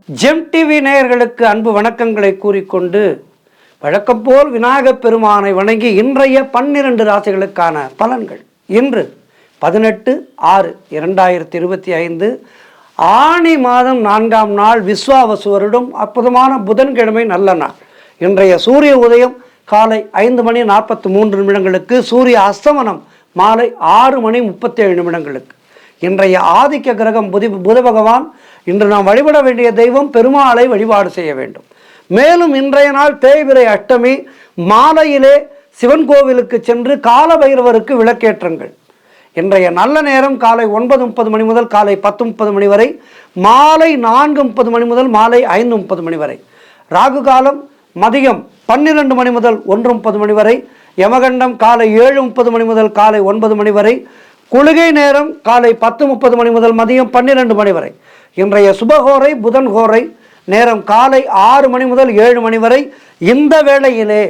GeM TV நேயர்களுக்கு அன்பு வணக்கங்களை கூறிக்கொண்டு வழக்கம் போல் விநாயகப் பெருமானை வணங்கி இன்றைய 12 ராசிகளுக்கான பலன்கள். இன்று 18/6/2025 ஆணி மாதம் 4ஆம் நாள் விஸ்வாவசு வருடம் அற்புதமான புதன்கிழமை நல்ல நாள். இன்றைய சூரிய உதயம் காலை 5:43 சூரிய அஸ்தமனம் மாலை 6:37. இன்றைய ஆதிக்க கிரகம் புத பகவான். இன்று நாம் வழிபட வேண்டிய தெய்வம் பெருமாளை வழிபாடு செய்ய வேண்டும். மேலும் இன்றைய நாள் தேய்பிறை அஷ்டமி. மாலையிலே சிவன் கோவிலுக்கு சென்று கால பைரவருக்கு விளக்கேற்றுங்கள். இன்றைய நல்ல நேரம் காலை 9:30 முதல் காலை 10:30 வரை, மாலை 4:30 முதல் மாலை 5:30 வரை. ராகு காலம் மதியம் 12 முதல் 1:30 வரை. யமகண்டம் காலை 7:30 முதல் காலை 9 வரை. குளிகை நேரம் காலை 10:30 முதல் மதியம் 12 வரை. இன்றைய சுபகோரை புதன் கோரை நேரம் காலை 6 முதல் 7 வரை. இந்த வேளையிலே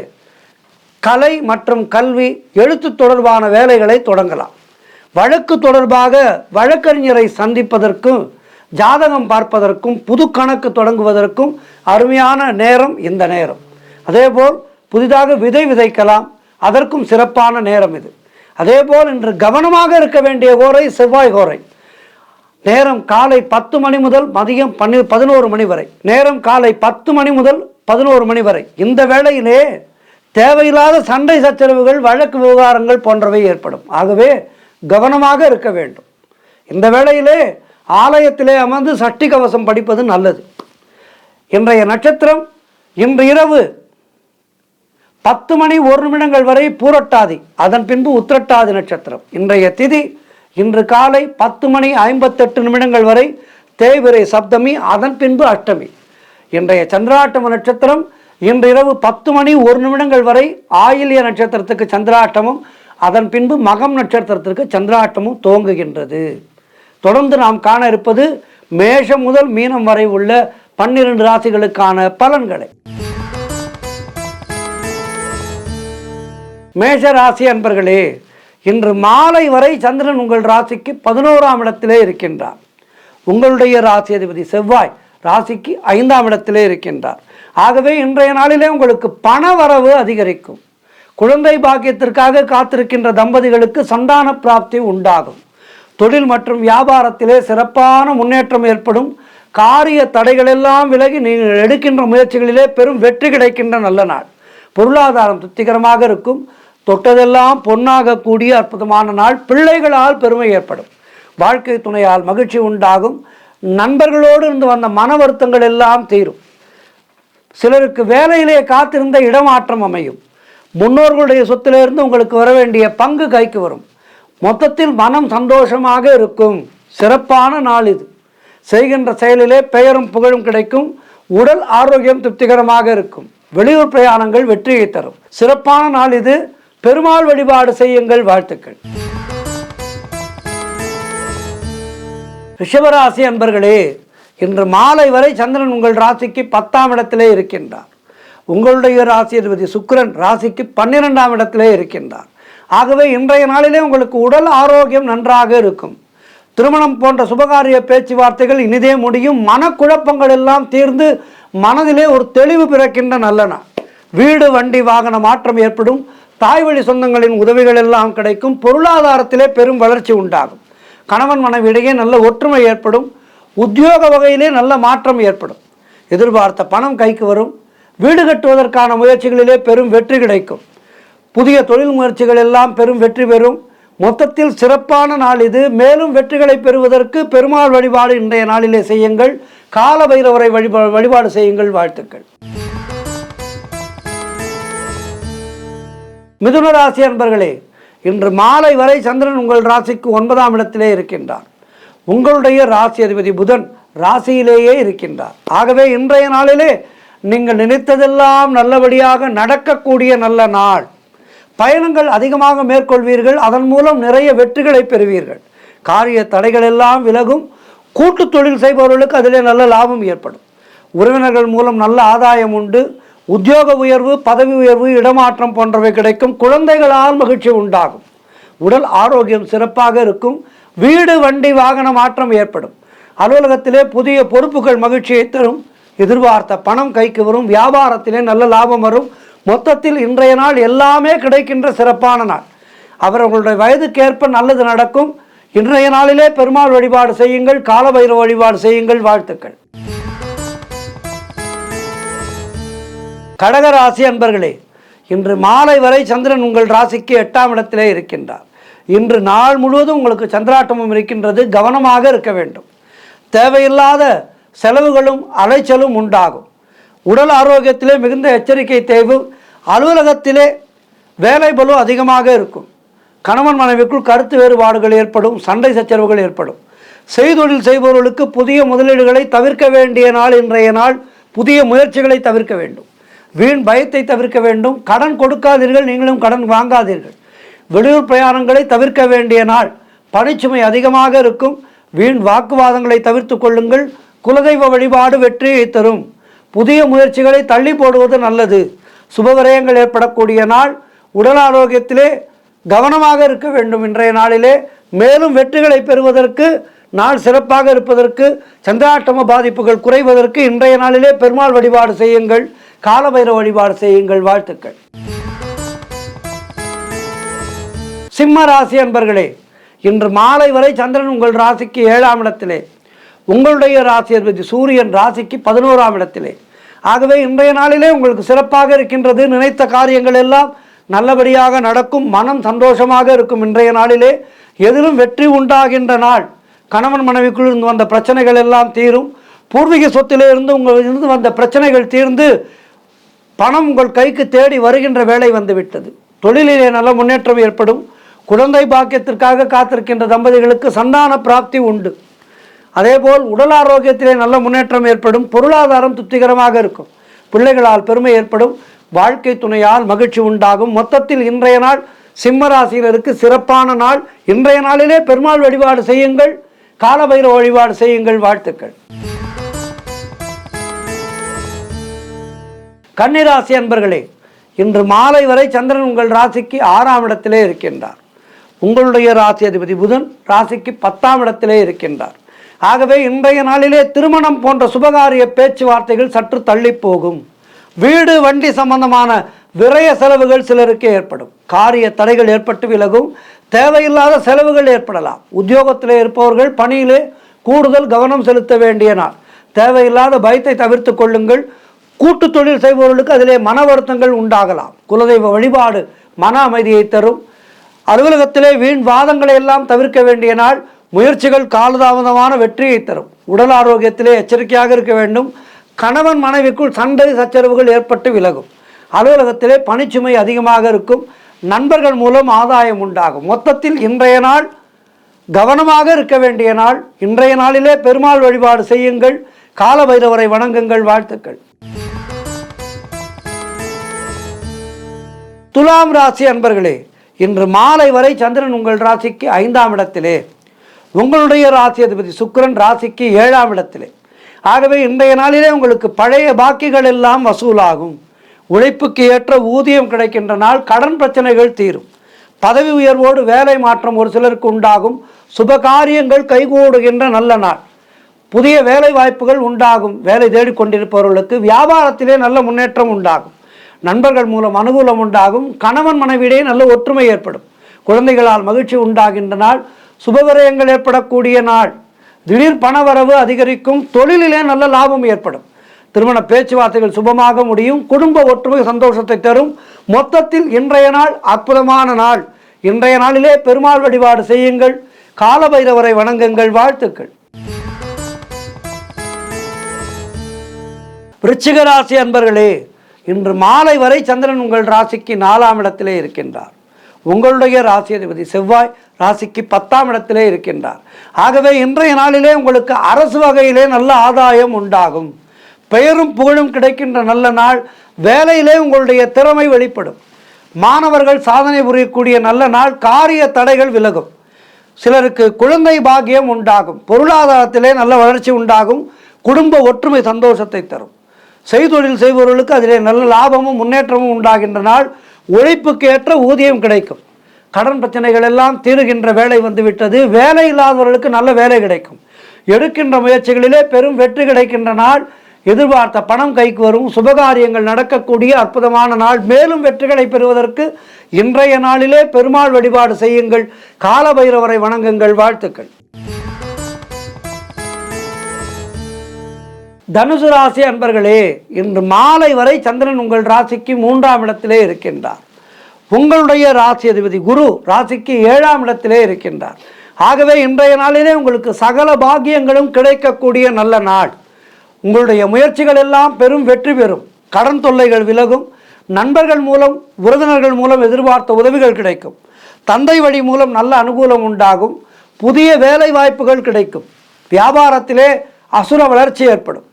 கலை மற்றும் கல்வி எழுத்து தொடர்பான வேலைகளை தொடங்கலாம். வழக்கு தொடர்பாக வழக்கறிஞரை சந்திப்பதற்கும் ஜாதகம் பார்ப்பதற்கும் புது கணக்கு தொடங்குவதற்கும் அருமையான நேரம் இந்த நேரம். அதேபோல் புதிதாக விதை விதைக்கலாம், அதற்கும் சிறப்பான நேரம் இது. அதேபோல் இன்று கவனமாக இருக்க வேண்டிய கோரை செவ்வாய் கோரை. நேரம் காலை 10 முதல் மதியம் 11 வரை. நேரம் காலை 10 முதல் 11 வரை. இந்த வேளையிலே தேவையில்லாத சண்டை சச்சரவுகள், வழக்கு விவகாரங்கள் போன்றவை ஏற்படும். ஆகவே கவனமாக இருக்க வேண்டும். இந்த வேளையிலே ஆலயத்திலே அமர்ந்து சஷ்டி கவசம் படிப்பது நல்லது. இன்றைய நட்சத்திரம் இன்று இரவு 10:01 வரை பூரட்டாதி, அதன் பின்பு உத்திரட்டாதி நட்சத்திரம். இன்றைய திதி இன்று காலை 10:58 வரை தேய்பிறை சப்தமி, அதன் பின்பு அஷ்டமி. இன்றைய சந்திராஷ்டம நட்சத்திரம் இன்று இரவு 10:01 வரை ஆயில்ய நட்சத்திரத்துக்கு சந்திராஷ்டமும், அதன் பின்பு மகம் நட்சத்திரத்திற்கு சந்திராஷ்டமும் துவங்குகின்றது. தொடர்ந்து நாம் காண இருப்பது மேஷம் முதல் மீனம் வரை உள்ள 12 ராசிகளுக்கான பலன்களை. மேஷ ராசி அன்பர்களே, இன்று மாலை வரை சந்திரன் உங்கள் ராசிக்கு 11ஆம் இடத்திலே இருக்கின்றார். உங்களுடைய ராசி அதிபதி செவ்வாய் ராசிக்கு 5ஆம் இடத்திலே இருக்கின்றார். ஆகவே இன்றைய நாளிலே உங்களுக்கு பண வரவு அதிகரிக்கும். குழந்தை பாக்கியத்திற்காக காத்திருக்கின்ற தம்பதிகளுக்கு சந்தான பிராப்தி உண்டாகும். தொழில் மற்றும் வியாபாரத்திலே சிறப்பான முன்னேற்றம் ஏற்படும். காரிய தடைகளெல்லாம் விலகி நீங்கள் எடுக்கின்ற முயற்சிகளிலே பெரும் வெற்றி கிடைக்கின்ற நல்ல நாள். பொருளாதாரம் திருப்திகரமாக இருக்கும். தொட்டதெல்லாம் பொன்னாக கூடிய அற்புதமான நாள். பிள்ளைகளால் பெருமை ஏற்படும். வாழ்க்கை துணையால் மகிழ்ச்சி உண்டாகும். நண்பர்களோடு இருந்து வந்த மன வருத்தங்கள் எல்லாம் தீரும். சிலருக்கு வேலையிலே காத்திருந்த இடமாற்றம் அமையும். முன்னோர்களுடைய சொத்திலிருந்து உங்களுக்கு வர வேண்டிய பங்கு கைக்கு வரும். மொத்தத்தில் மனம் சந்தோஷமாக இருக்கும். சிறப்பான நாள் இது. செய்கின்ற செயலிலே பெயரும் புகழும் கிடைக்கும். உடல் ஆரோக்கியம் திருப்திகரமாக இருக்கும். வெளியூர் பிரயாணங்கள் வெற்றியை தரும். சிறப்பான நாள் இது. பெருமாள் வழிபாடு செய்யுங்கள். வாழ்த்துக்கள். ரிஷபராசி அன்பர்களே, இன்று மாலை வரை சந்திரன் உங்கள் ராசிக்கு 10ஆம் இடத்திலே இருக்கின்றார். உங்களுடைய ராசி அதிபதி சுக்கிரன் ராசிக்கு 12ஆம் இடத்திலே இருக்கின்றார். ஆகவே இன்றைய நாளிலே உங்களுக்கு உடல் ஆரோக்கியம் நன்றாக இருக்கும். திருமணம் போன்ற சுபகாரிய பேச்சுவார்த்தைகள் இனிதே முடியும். மனக்குழப்பங்கள் எல்லாம் தீர்ந்து மனதிலே ஒரு தெளிவு பிறக்கின்ற நல்ல நாள். வீடு வண்டி வாகன மாற்றம் ஏற்படும். தாய் வழி சொந்தங்களின் உதவிகள் எல்லாம் கிடைக்கும். பொருளாதாரத்திலே பெரும் வளர்ச்சி உண்டாகும். கணவன் மனைவி இடையே நல்ல ஒற்றுமை ஏற்படும். உத்தியோக வகையிலே நல்ல மாற்றம் ஏற்படும். எதிர்பார்த்த பணம் கைக்கு வரும். வீடு கட்டுவதற்கான முயற்சிகளிலே பெரும் வெற்றி கிடைக்கும். புதிய தொழில் முயற்சிகள் எல்லாம் பெரும் வெற்றி பெறும். மொத்தத்தில் சிறப்பான நாள் இது. மேலும் வெற்றிகளை பெறுவதற்கு பெருமாள் வழிபாடு இன்றைய நாளிலே செய்யுங்கள். கால பைரவரை வழிபாடு செய்யுங்கள். வாழ்த்துக்கள். மிதுன ராசி அன்பர்களே, இன்று மாலை வரை சந்திரன் உங்கள் ராசிக்கு 9ஆம் இடத்திலே இருக்கின்றார். உங்களுடைய ராசி அதிபதி புதன் ராசியிலேயே இருக்கின்றார். ஆகவே இன்றைய நாளிலே நீங்கள் நினைத்ததெல்லாம் நல்லபடியாக நடக்கக்கூடிய நல்ல நாள். பயணங்கள் அதிகமாக மேற்கொள்வீர்கள். அதன் மூலம் நிறைய வெற்றிகளை பெறுவீர்கள். காரிய தடைகள் எல்லாம் விலகும். கூட்டு தொழில் செய்பவர்களுக்கு அதிலே நல்ல லாபம் ஏற்படும். உறவினர்கள் மூலம் நல்ல ஆதாயம் உண்டு. உத்தியோக உயர்வு, பதவி உயர்வு, இடமாற்றம் போன்றவை கிடைக்கும். குழந்தைகளால் மகிழ்ச்சி உண்டாகும். உடல் ஆரோக்கியம் சிறப்பாக இருக்கும். வீடு வண்டி வாகன மாற்றம் ஏற்படும். அலுவலகத்திலே புதிய பொறுப்புகள் மகிழ்ச்சியை தரும். எதிர்பார்த்த பணம் கைக்கு வரும். வியாபாரத்திலே நல்ல லாபம் வரும். மொத்தத்தில் இன்றைய நாள் எல்லாமே கிடைக்கின்ற சிறப்பான நாள். அவர்களுடைய வயதுக்கேற்ப நல்லது நடக்கும். இன்றைய நாளிலே பெருமாள் வழிபாடு செய்யுங்கள், காலபைரவ வழிபாடு செய்யுங்கள். வாழ்த்துக்கள். கடகராசி அன்பர்களே, இன்று மாலை வரை சந்திரன் உங்கள் ராசிக்கு 8ஆம் இடத்திலே இருக்கின்றார். இன்று நாள் முழுவதும் உங்களுக்கு சந்திராட்டமும் இருக்கின்றது. கவனமாக இருக்க வேண்டும். தேவையில்லாத செலவுகளும் அலைச்சலும் உண்டாகும். உடல் ஆரோக்கியத்திலே மிகுந்த எச்சரிக்கை தேவை. அலுவலகத்திலே வேலை பளு அதிகமாக இருக்கும். கணவன் மனைவிக்குள் கருத்து வேறுபாடுகள் ஏற்படும். சண்டை சச்சரவுகள் ஏற்படும். செய்தொழில் செய்பவர்களுக்கு புதிய முதலீடுகளை தவிர்க்க வேண்டிய நாள் இன்றைய நாள். புதிய முயற்சிகளை தவிர்க்க வேண்டும். வீண் பயத்தை தவிர்க்க வேண்டும். கடன் கொடுக்காதீர்கள், நீங்களும் கடன் வாங்காதீர்கள். வெளியூர் பிரயாணங்களை தவிர்க்க வேண்டிய நாள். பணிச்சுமை அதிகமாக இருக்கும். வீண் வாக்குவாதங்களை தவிர்த்து கொள்ளுங்கள். குலதெய்வ வழிபாடு வெற்றியை தரும். புதிய முயற்சிகளை தள்ளி போடுவது நல்லது. சுபவிரயங்கள் ஏற்படக்கூடிய நாள். உடல் ஆரோக்கியத்திலே கவனமாக இருக்க வேண்டும். இன்றைய நாளிலே மேலும் வெற்றிகளை பெறுவதற்கு, நாள் சிறப்பாக இருப்பதற்கு, சந்திராஷ்டம பாதிப்புகள் குறைவதற்கு இன்றைய நாளிலே பெருமாள் வழிபாடு செய்யுங்கள், காலபைரவ வழிபாடு செய்யுங்கள். வாழ்த்துக்கள். சிம்ம ராசி அன்பர்களே, இன்று மாலை வரை சந்திரன் உங்கள் ராசிக்கு 7ஆம் இடத்திலே, உங்களுடைய ராசி அதிபதி சூரியன் ராசிக்கு 11ஆம் இடத்திலே. ஆகவே இன்றைய நாளிலே உங்களுக்கு சிறப்பாக இருக்கின்றது. நினைத்த காரியங்கள் எல்லாம் நல்லபடியாக நடக்கும். மனம் சந்தோஷமாக இருக்கும். இன்றைய நாளிலே எதிலும் வெற்றி உண்டாகின்ற நாள். கணவன் மனைவிக்குள் இருந்து வந்த பிரச்சனைகள் எல்லாம் தீரும். பூர்வீக சொத்திலே இருந்து இருந்து வந்த பிரச்சனைகள் தீர்ந்து பணம் உங்கள் கைக்கு தேடி வருகின்ற வேலை வந்துவிட்டது. தொழிலிலே நல்ல முன்னேற்றம் ஏற்படும். குழந்தை பாக்கியத்திற்காக காத்திருக்கின்ற தம்பதிகளுக்கு சந்தான பிராப்தி உண்டு. அதேபோல் உடல் ஆரோக்கியத்திலே நல்ல முன்னேற்றம் ஏற்படும். பொருளாதாரம் திருப்திகரமாக இருக்கும். பிள்ளைகளால் பெருமை ஏற்படும். வாழ்க்கை துணையால் மகிழ்ச்சி உண்டாகும். மொத்தத்தில் இன்றைய நாள் சிம்ம ராசியினருக்கு சிறப்பான நாள். இன்றைய நாளிலே பெருமாள் வழிபாடு செய்யுங்கள், காலபைரவ வழிபாடு செய்யுங்கள். வாழ்த்துக்கள். கன்னிராசி அன்பர்களே, இன்று மாலை வரை சந்திரன் உங்கள் ராசிக்கு 6ஆம் இடத்திலே இருக்கின்றார். உங்களுடைய ராசி அதிபதி புதன் ராசிக்கு 10ஆம் இடத்திலே இருக்கின்றார். ஆகவே இன்றைய நாளிலே திருமணம் போன்ற சுபகாரிய பேச்சுவார்த்தைகள் சற்று தள்ளி போகும். வீடு வண்டி சம்பந்தமான விரய செலவுகள் சிலருக்கு ஏற்படும். காரிய தடைகள் ஏற்பட்டு விலகும். தேவையில்லாத செலவுகள் ஏற்படலாம். உத்தியோகத்திலே இருப்பவர்கள் பணியிலே கூடுதல் கவனம் செலுத்த வேண்டிய நாள். தேவையில்லாத பயத்தை தவிர்த்து கொள்ளுங்கள். கூட்டு தொழில் செய்பவர்களுக்கு அதிலே மன வருத்தங்கள் உண்டாகலாம். குலதெய்வ வழிபாடு மன அமைதியை தரும். அலுவலகத்திலே வீண் வாதங்களை எல்லாம் தவிர்க்க வேண்டிய நாள். முயற்சிகள் காலதாமதமான வெற்றியை தரும். உடல் ஆரோக்கியத்திலே எச்சரிக்கையாக இருக்க வேண்டும். கணவன் மனைவிக்குள் சண்டை சச்சரவுகள் ஏற்பட்டு விலகும். அலுவலகத்திலே பணிச்சுமை அதிகமாக இருக்கும். நண்பர்கள் மூலம் ஆதாயம் உண்டாகும். மொத்தத்தில் இன்றைய நாள் கவனமாக இருக்க வேண்டிய நாள். இன்றைய நாளிலே பெருமாள் வழிபாடு செய்யுங்கள், காலபைரவரை வணங்குங்கள். வாழ்த்துக்கள். துலாம் ராசி அன்பர்களே, இன்று மாலை வரை சந்திரன் உங்கள் ராசிக்கு 5ஆம் இடத்திலே, உங்களுடைய ராசி அதிபதி சுக்கிரன் ராசிக்கு 7ஆம் இடத்திலே. ஆகவே இன்றைய நாளிலே உங்களுக்கு பழைய பாக்கிகள் எல்லாம் வசூலாகும். உழைப்புக்கு ஏற்ற ஊதியம் கிடைக்கின்ற நாள். கடன் பிரச்சனைகள் தீரும். பதவி உயர்வோடு வேலை மாற்றம் ஒரு சிலருக்கு உண்டாகும். சுபகாரியங்கள் கைகூடுகின்ற நல்ல நாள். புதிய வேலை வாய்ப்புகள் உண்டாகும். வேலை தேடிக்கொண்டிருப்பவர்களுக்கு வியாபாரத்திலே நல்ல முன்னேற்றம் உண்டாகும். நண்பர்கள் மூலம் அனுகூலம் உண்டாகும். கணவன் மனைவியிடையே நல்ல ஒற்றுமை ஏற்படும். குழந்தைகளால் மகிழ்ச்சி உண்டாகின்ற நாள். சுபவிரயங்கள் ஏற்படக்கூடிய நாள். திடீர் பணவரவு அதிகரிக்கும். தொழிலிலே நல்ல லாபம் ஏற்படும். திருமண பேச்சுவார்த்தைகள் சுபமாக முடியும். குடும்ப ஒற்றுமை சந்தோஷத்தை தரும். மொத்தத்தில் இன்றைய நாள் அற்புதமான நாள். இன்றைய நாளிலே பெருமாள் வழிபாடு செய்யுங்கள், காலபைரவரை வணங்குங்கள். வாழ்த்துக்கள். விருச்சிக ராசி அன்பர்களே, இன்று மாலை வரை சந்திரன் உங்கள் ராசிக்கு 4ஆம் இடத்திலே இருக்கின்றார். உங்களுடைய ராசி அதிபதி செவ்வாய் ராசிக்கு 10ஆம் இடத்திலே இருக்கின்றார். ஆகவே இன்றைய நாளிலே உங்களுக்கு அரசு வகையிலே நல்ல ஆதாயம் உண்டாகும். பெயரும் புகழும் கிடைக்கின்ற நல்ல நாள். வேலையிலே உங்களுடைய திறமை வெளிப்படும். மாணவர்கள் சாதனை புரியக்கூடிய நல்ல நாள். காரிய தடைகள் விலகும். சிலருக்கு குழந்தை பாக்கியம் உண்டாகும். பொருளாதாரத்திலே நல்ல வளர்ச்சி உண்டாகும். குடும்ப ஒற்றுமை சந்தோஷத்தை தரும். செய்தொழில் செய்பவர்களுக்கு அதிலே நல்ல லாபமும் முன்னேற்றமும் உண்டாகின்ற நாள். உழைப்புக்கு ஏற்ற ஊதியம் கிடைக்கும். கடன் பிரச்சனைகள் எல்லாம் தீருகின்ற வேலை வந்துவிட்டது. வேலை இல்லாதவர்களுக்கு நல்ல வேலை கிடைக்கும். எடுக்கின்ற முயற்சிகளிலே பெரும் வெற்றி கிடைக்கின்ற நாள். எதிர்பார்த்த பணம் கைக்கு வரும். சுபகாரியங்கள் நடக்கக்கூடிய அற்புதமான நாள். மேலும் வெற்றிகளை பெறுவதற்கு இன்றைய நாளிலே பெருமாள் வழிபாடு செய்யுங்கள். கால பைரவரை வணங்குங்கள். வாழ்த்துக்கள். தனுசு ராசி அன்பர்களே, இன்று மாலை வரை சந்திரன் உங்கள் ராசிக்கு 3ஆம் இடத்திலே இருக்கின்றார். உங்களுடைய ராசி அதிபதி குரு ராசிக்கு 7ஆம் இடத்திலே இருக்கின்றார். ஆகவே இன்றைய நாளிலே உங்களுக்கு சகல பாக்கியங்களும் கிடைக்கக்கூடிய நல்ல நாள். உங்களுடைய முயற்சிகள் எல்லாம் பெரும் வெற்றி பெறும். கடன் தொல்லைகள் விலகும். நண்பர்கள் மூலம், உறவினர்கள் மூலம் எதிர்பார்த்த உதவிகள் கிடைக்கும். தந்தை வழி மூலம் நல்ல அனுகூலம் உண்டாகும். புதிய வேலை வாய்ப்புகள் கிடைக்கும். வியாபாரத்திலே அசுர வளர்ச்சி ஏற்படும்.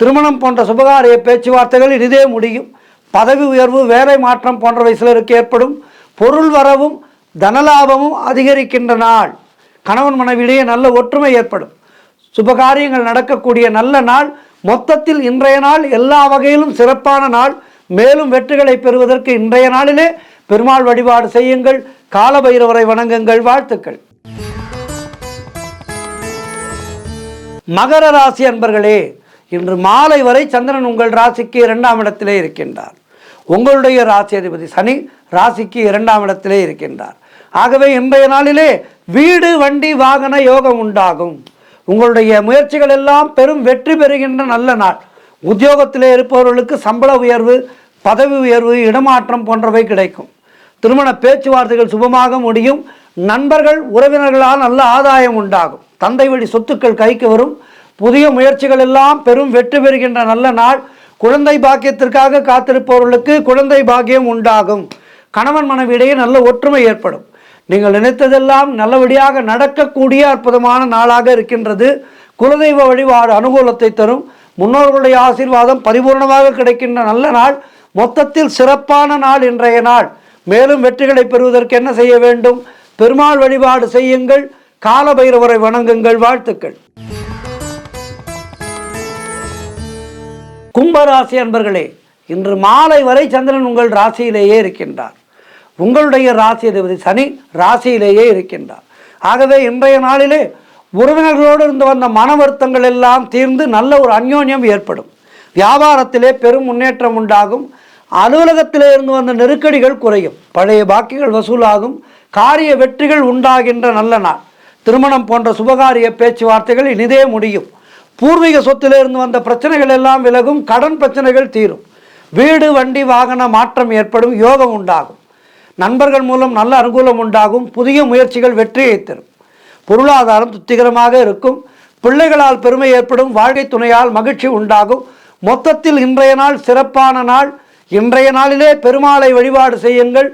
திருமணம் போன்ற சுபகாரிய பேச்சுவார்த்தைகள் இனிதே முடியும். பதவி உயர்வு, வேலை மாற்றம் போன்றவை சிலருக்கு ஏற்படும். பொருள் வரவும் தனலாபமும் அதிகரிக்கின்ற நாள். கணவன் மனைவியிடையே நல்ல ஒற்றுமை ஏற்படும். சுபகாரியங்கள் நடக்கக்கூடிய நல்ல நாள். மொத்தத்தில் இன்றைய நாள் எல்லா வகையிலும் சிறப்பான நாள். மேலும் வெற்றிகளை பெறுவதற்கு இன்றைய நாளிலே பெருமாள் வழிபாடு செய்யுங்கள். கால பைரவரை வணங்குங்கள். வாழ்த்துக்கள். மகர ராசி அன்பர்களே, இன்று மாலை வரை சந்திரன் உங்கள் ராசிக்கு 2ஆம் இடத்திலே இருக்கின்றார். உங்களுடைய ராசி அதிபதி சனி ராசிக்கு 2ஆம் இடத்திலே இருக்கின்றார். ஆகவே இன்றைய நாளிலே வீடு, வண்டி, வாகன யோகம் உண்டாகும். உங்களுடைய முயற்சிகள் எல்லாம் பெரும் வெற்றி பெறுகின்ற நல்ல நாள். உத்தியோகத்திலே இருப்பவர்களுக்கு சம்பள உயர்வு, பதவி உயர்வு, இடமாற்றம் போன்றவை கிடைக்கும். திருமண பேச்சுவார்த்தைகள் சுபமாக முடியும். நண்பர்கள், உறவினர்களால் நல்ல ஆதாயம் உண்டாகும். தந்தை வழி சொத்துக்கள் கைக்கு வரும். புதிய முயற்சிகள் எல்லாம் பெரும் வெற்றி பெறுகின்ற நல்ல நாள். குழந்தை பாக்கியத்திற்காக காத்திருப்பவர்களுக்கு குழந்தை பாக்கியம் உண்டாகும். கணவன் மனைவியிடையே நல்ல ஒற்றுமை ஏற்படும். நீங்கள் நினைத்ததெல்லாம் நல்லபடியாக நடக்கக்கூடிய அற்புதமான நாளாக இருக்கின்றது. குலதெய்வ வழிபாடு அனுகூலத்தை தரும். முன்னோர்களுடைய ஆசீர்வாதம் பரிபூர்ணமாக கிடைக்கின்ற நல்ல நாள். மொத்தத்தில் சிறப்பான நாள் இன்றைய நாள். மேலும் வெற்றிகளை பெறுவதற்கு என்ன செய்ய வேண்டும்? பெருமாள் வழிபாடு செய்யுங்கள். கால பைரவரை வணங்குங்கள். வாழ்த்துக்கள். கும்பராசி அன்பர்களே, இன்று மாலை வரை சந்திரன் உங்கள் ராசியிலேயே இருக்கின்றார். உங்களுடைய ராசி அதிபதி சனி ராசியிலேயே இருக்கின்றார். ஆகவே இன்றைய நாளிலே உறவினர்களோடு இருந்து வந்த மன வருத்தங்கள் எல்லாம் தீர்ந்து நல்ல ஒரு அந்யோன்யம் ஏற்படும். வியாபாரத்திலே பெரும் முன்னேற்றம் உண்டாகும். அலுவலகத்திலே இருந்து வந்த நெருக்கடிகள் குறையும். பழைய பாக்கிகள் வசூலாகும். காரிய வெற்றிகள் உண்டாகின்ற நல்ல நாள். திருமணம் போன்ற சுபகாரிய பேச்சுவார்த்தைகள் இனிதே முடியும். பூர்வீக சொத்திலிருந்து வந்த பிரச்சனைகள் எல்லாம் விலகும். கடன் பிரச்சனைகள் தீரும். வீடு, வண்டி, வாகன மாற்றம் ஏற்படும். யோகம் உண்டாகும். நண்பர்கள் மூலம் நல்ல அனுகூலம் உண்டாகும். புதிய முயற்சிகள் வெற்றியை தரும். பொருளாதாரம் திருப்திகரமாக இருக்கும். பிள்ளைகளால் பெருமை ஏற்படும். வாழ்க்கை துணையால் மகிழ்ச்சி உண்டாகும். மொத்தத்தில் இன்றைய நாள் சிறப்பான நாள். இன்றைய நாளிலே பெருமாளை வழிபாடு செய்யுங்கள்.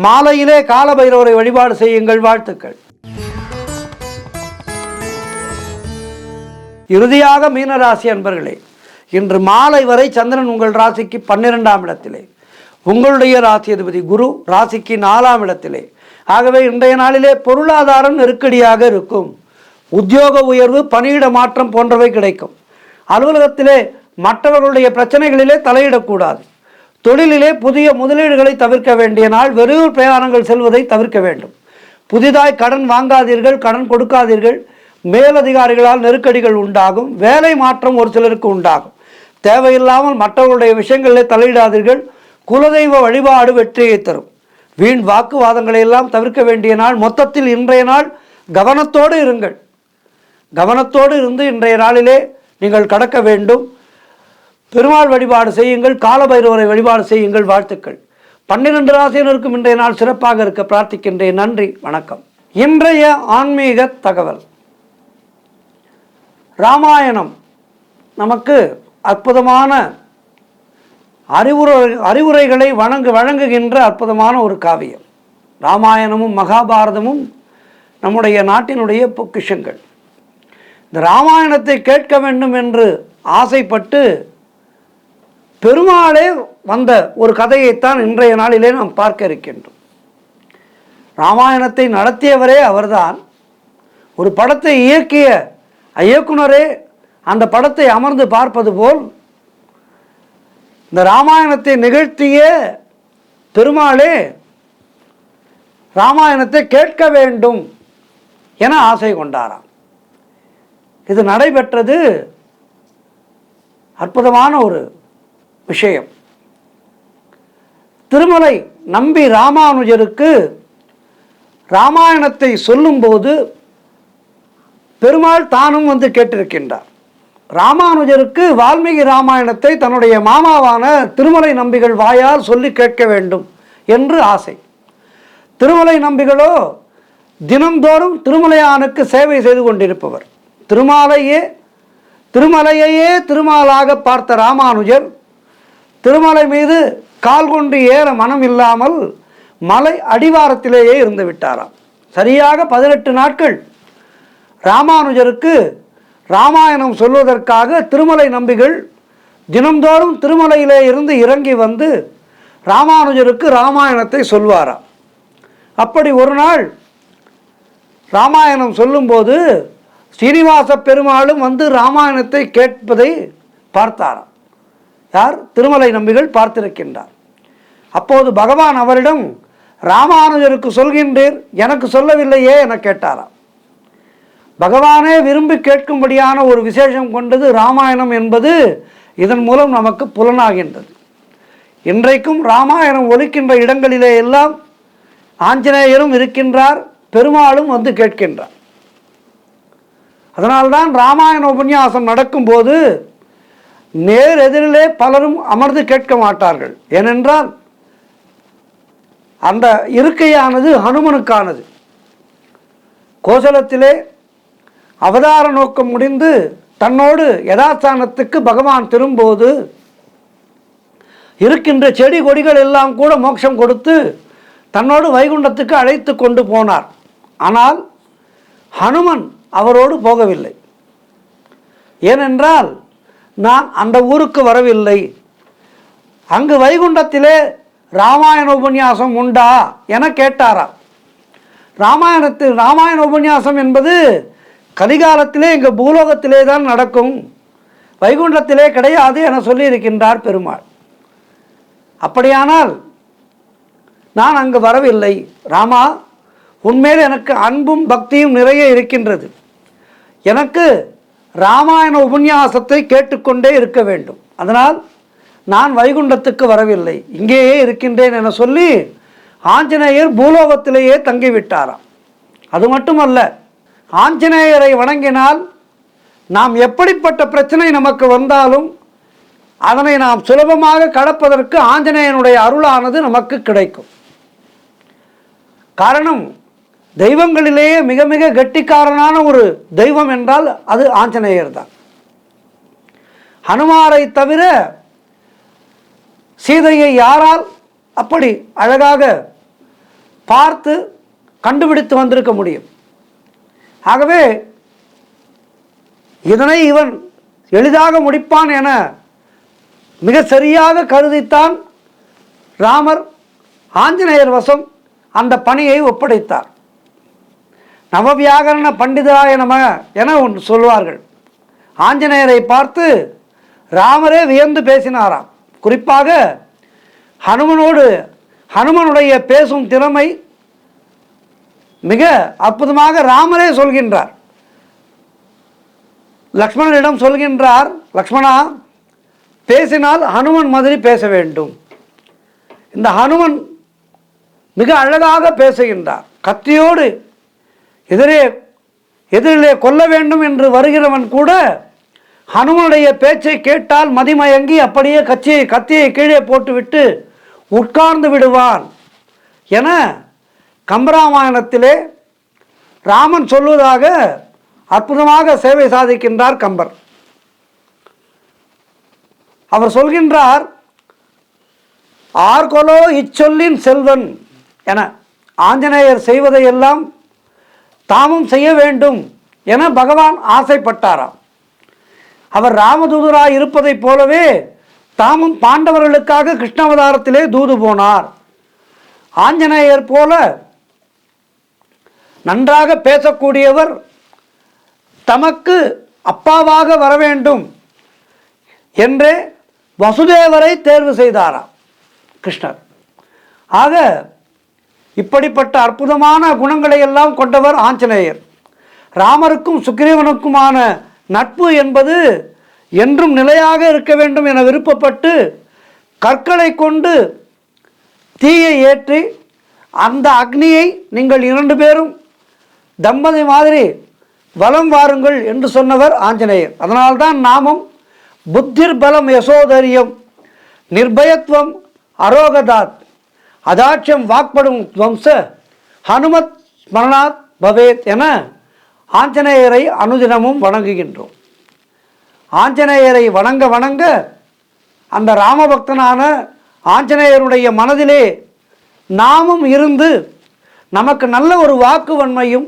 மாலையிலே கால பைரவரை வழிபாடு செய்யுங்கள். வாழ்த்துக்கள். இறுதியாக மீனராசி அன்பர்களே, இன்று மாலை வரை சந்திரன் உங்கள் ராசிக்கு 12ஆம் இடத்திலே, உங்களுடைய ராசி அதிபதி குரு ராசிக்கு 4ஆம் இடத்திலே. ஆகவே இன்றைய நாளிலே பொருளாதாரம் நெருக்கடியாக இருக்கும். உத்தியோக உயர்வு, பணியிட மாற்றம் போன்றவை கிடைக்கும். அலுவலகத்திலே மற்றவர்களுடைய பிரச்சனைகளிலே தலையிடக்கூடாது. தொழிலிலே புதிய முதலீடுகளை தவிர்க்க வேண்டிய நாள். வெளியூர் பிரயாணங்கள் செல்வதை தவிர்க்க வேண்டும். புதிதாய் கடன் வாங்காதீர்கள், கடன் கொடுக்காதீர்கள். மேலதிகாரிகளால் நெருக்கடிகள் உண்டாகும். வேலை மாற்றம் ஒரு சிலருக்கு உண்டாகும். தேவையில்லாமல் மற்றவர்களுடைய விஷயங்களில் தலையிடாதீர்கள். குலதெய்வ வழிபாடு வெற்றியை தரும். வீண் வாக்குவாதங்களை எல்லாம் தவிர்க்க வேண்டிய நாள். மொத்தத்தில் இன்றைய நாள் கவனத்தோடு இருங்கள். கவனத்தோடு இருந்து இன்றைய நாளிலே நீங்கள் கடக்க வேண்டும். பெருமாள் வழிபாடு செய்யுங்கள். கால பைரவரை வழிபாடு செய்யுங்கள். வாழ்த்துக்கள். 12 ராசியினருக்கும் இன்றைய நாள் சிறப்பாக இருக்க பிரார்த்திக்கின்றேன். நன்றி, வணக்கம். இன்றைய ஆன்மீக தகவல். ராமாயணம் நமக்கு அற்புதமான அறிவுரைகளை வழங்குகின்ற அற்புதமான ஒரு காவியம். ராமாயணமும் மகாபாரதமும் நம்முடைய நாட்டினுடைய பொக்கிஷங்கள். இந்த ராமாயணத்தை கேட்க வேண்டும் என்று ஆசைப்பட்டு பெருமாளே வந்த ஒரு கதையைத்தான் இன்றைய நாளிலே நாம் பார்க்க இருக்கின்றோம். ராமாயணத்தை நடத்தியவரே அவர்தான். ஒரு படத்தை இயக்கிய இயக்குனரே அந்த படத்தை அமர்ந்து பார்ப்பது போல் இந்த ராமாயணத்தை நிகழ்த்திய பெருமாளே ராமாயணத்தை கேட்க வேண்டும் என ஆசை கொண்டாராம். இது நடைபெற்றது அற்புதமான ஒரு விஷயம். திருமலை நம்பி ராமானுஜருக்கு ராமாயணத்தை சொல்லும்போது பெருமாள் தானும் வந்து கேட்டிருக்கின்றார். ராமானுஜருக்கு வால்மீகி ராமாயணத்தை தன்னுடைய மாமாவான திருமலை நம்பிகள் வாயால் சொல்லி கேட்க வேண்டும் என்று ஆசை. திருமலை நம்பிகளோ தினம்தோறும் திருமலையானுக்கு சேவை செய்து கொண்டிருப்பவர். திருமலையையே திருமாலாக பார்த்த ராமானுஜர் திருமலை மீது கால் கொண்டு ஏற மனம் இல்லாமல் மலை அடிவாரத்திலேயே இருந்து விட்டாராம். சரியாக 18 நாட்கள் ராமானுஜருக்கு ராமாயணம் சொல்வதற்காக திருமலை நம்பிகள் தினம்தோறும் திருமலையிலே இருந்து இறங்கி வந்து ராமானுஜருக்கு ராமாயணத்தை சொல்வாராம். அப்படி ஒரு நாள் ராமாயணம் சொல்லும்போது ஸ்ரீனிவாச பெருமாளும் வந்து ராமாயணத்தை கேட்பதை பார்த்தாராம். யார்? திருமலை நம்பிகள் பார்த்திருக்கின்றார். அப்போது பகவான் அவரிடம் ராமானுஜருக்கு சொல்கின்றீர், எனக்கு சொல்லவில்லையே என கேட்டாராம். பகவானே விரும்பி கேட்கும்படியான ஒரு விசேஷம் கொண்டது ராமாயணம் என்பது இதன் மூலம் நமக்கு புலனாகின்றது. இன்றைக்கும் ராமாயணம் ஒலிக்கின்ற இடங்களிலே எல்லாம் ஆஞ்சநேயரும் இருக்கின்றார், பெருமாளும் வந்து கேட்கின்றார். அதனால்தான் ராமாயண உபன்யாசம் நடக்கும்போது நேர் எதிரிலே பலரும் அமர்ந்து கேட்க மாட்டார்கள். ஏனென்றால் அந்த இருக்கையானது ஹனுமனுக்கானது. கோசலத்திலே அவதார நோக்கம் முடிந்து தன்னோடு யதாஸ்தானத்துக்கு பகவான் திரும்போது இருக்கின்ற செடி கொடிகள் எல்லாம் கூட மோட்சம் கொடுத்து தன்னோடு வைகுண்டத்துக்கு அழைத்து கொண்டு போனார். ஆனால் ஹனுமன் அவரோடு போகவில்லை. ஏனென்றால் நான் அந்த ஊருக்கு வரவில்லை, அங்கு வைகுண்டத்திலே ராமாயண உபன்யாசம் உண்டா என கேட்டாராம். ராமாயண உபன்யாசம் என்பது கலிகாலத்திலே இங்கு பூலோகத்திலே தான் நடக்கும், வைகுண்டத்திலே கிடையாது என சொல்லியிருக்கின்றார் பெருமாள். அப்படியானால் நான் அங்கு வரவில்லை. ராமா, உன்மேல் எனக்கு அன்பும் பக்தியும் நிறைய இருக்கின்றது. எனக்கு ராமாயண உபன்யாசத்தை கேட்டுக்கொண்டே இருக்க வேண்டும். அதனால் நான் வைகுண்டத்துக்கு வரவில்லை, இங்கேயே இருக்கின்றேன் என சொல்லி ஆஞ்சநேயர் பூலோகத்திலேயே தங்கிவிட்டாராம். அது மட்டுமல்ல, ஆஞ்சநேயரை வணங்கினால் நாம் எப்படிப்பட்ட பிரச்சனை நமக்கு வந்தாலும் அதனை நாம் சுலபமாக கடப்பதற்கு ஆஞ்சநேயனுடைய அருளானது நமக்கு கிடைக்கும். காரணம், தெய்வங்களிலேயே மிக மிக கெட்டிக்காரனான ஒரு தெய்வம் என்றால் அது ஆஞ்சநேயர் தான். ஹனுமாரை தவிர சீதையை யாரால் அப்படி அழகாக பார்த்து கண்டுபிடித்து வந்திருக்க முடியும்? ஆகவே இதனை இவன் எளிதாக முடிப்பான் என மிக சரியாக கருதித்தான் ராமர் ஆஞ்சநேயர் வசம் அந்த பணியை ஒப்படைத்தார். நவவியாகரண பண்டிதாய நம என ஒன்று சொல்வார்கள். ஆஞ்சநேயரை பார்த்து ராமரே வியந்து பேசினாராம். குறிப்பாக ஹனுமனுடைய பேசும் திறமை மிக அற்புதமாக ராமரே சொல்கின்றார். லக்ஷ்மணனிடம் சொல்கின்றார், லக்ஷ்மணா, பேசினால் ஹனுமன் மாதிரி பேச வேண்டும். இந்த ஹனுமன் மிக அழகாக பேசுகின்றார். கத்தியோடு எதிரிலே கொல்ல வேண்டும் என்று வருகிறவன் கூட ஹனுமனுடைய பேச்சை கேட்டால் மதிமயங்கி அப்படியே கத்தியை கீழே போட்டுவிட்டு உட்கார்ந்து விடுவான் என கம்பராமாயணத்திலே ராமன் சொல்வதாக அற்புதமாக சேவை சாதிக்கின்றார் கம்பர். அவர் சொல்கின்றார், ஆர்கொலோ இச்சொல்லின் செல்வன் என ஆஞ்சநேயர் செய்வதையெல்லாம் தாமும் செய்ய வேண்டும் என பகவான் ஆசைப்பட்டாராம். அவர் ராமதூதராய் இருப்பதைப் போலவே தாமும் பாண்டவர்களுக்காக கிருஷ்ணாவதாரத்திலே தூது போனார். ஆஞ்சநேயர் போல நன்றாக பேசக்கூடியவர் தமக்கு அப்பாவாக வர வேண்டும் என்றே வசுதேவரை தேர்வு செய்தாராம் கிருஷ்ணர். ஆக இப்படிப்பட்ட அற்புதமான குணங்களை எல்லாம் கொண்டவர் ஆஞ்சநேயர். ராமருக்கும் சுக்ரீவனுக்குமான நட்பு என்பது என்றும் நிலையாக இருக்க வேண்டும் என விருப்பப்பட்டு கற்களை கொண்டு தீயை ஏற்றி அந்த அக்னியை நீங்கள் 2 பேரும் தம்பதி மாதிரி வலம் வாருங்கள் என்று சொன்னவர் ஆஞ்சநேயர். அதனால்தான் நாமும் புத்திர் பலம் யசோதரியம் நிர்பயத்வம் அரோகதாத் அதாட்சியம் வாக்படும் துவம்ச ஹனுமத் ஸ்மரணாத் பவேத் என ஆஞ்சநேயரை அனுதினமும் வணங்குகின்றோம். ஆஞ்சநேயரை வணங்க வணங்க அந்த ராமபக்தனான ஆஞ்சநேயருடைய மனதிலே நாமும் இருந்து நமக்கு நல்ல ஒரு வாக்கு வன்மையும்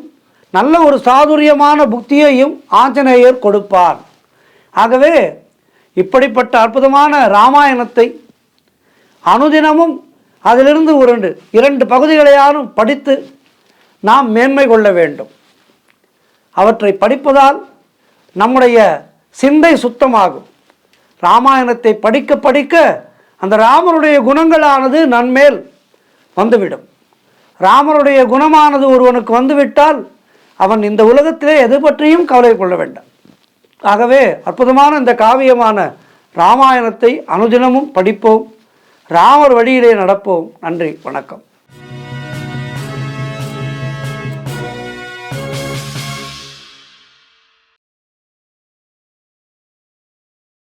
நல்ல ஒரு சாதுரியமான புத்தியையும் ஆஞ்சநேயர் கொடுப்பார். ஆகவே இப்படிப்பட்ட அற்புதமான ராமாயணத்தை அனுதினமும் அதிலிருந்து 2 பகுதிகளையாலும் படித்து நாம் மேன்மை கொள்ள வேண்டும். அவற்றை படிப்பதால் நம்முடைய சிந்தை சுத்தமாகும். ராமாயணத்தை படிக்க படிக்க அந்த ராமருடைய குணங்களானது நன்மேல் வந்துவிடும். ராமருடைய குணமானது ஒருவனுக்கு வந்துவிட்டால் அவன் இந்த உலகத்திலே எது பற்றியும் கவலை கொள்ள வேண்டாம். ஆகவே அற்புதமான இந்த காவியமான ராமாயணத்தை அனுதினமும் படிப்போம். ராமர் வழியிலே நடப்போம். நன்றி, வணக்கம்.